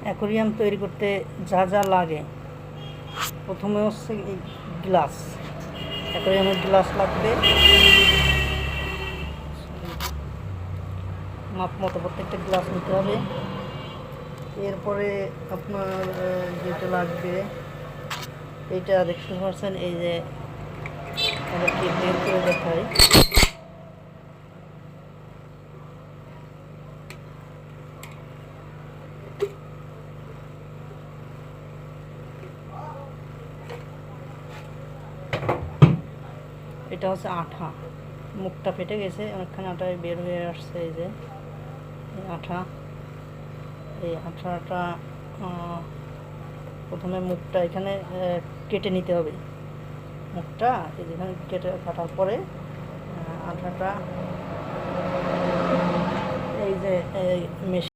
Aquarium তৈরি করতে যা যা লাগে, প্রথমে হচ্ছে এই গ্লাস, অ্যাকোরিয়ামের গ্লাস লাগবে মাপ মতো, প্রত্যেকটা গ্লাস নিতে হবে। এরপরে আপনার যেটা লাগবে এইটা দেখতে পাচ্ছেন, এই যে আমাকে বের করে দেখাই, এটা হচ্ছে আঠা, মুখটা ফেটে গেছে, অনেকখানি আটা বের হয়ে আসছে। এই যে আঠা, এই আঠাটা প্রথমে মুখটা এখানে কেটে নিতে হবে। মুখটা এই যেখানে কেটে কাটার পরে আঠাটা এই যে মেশিন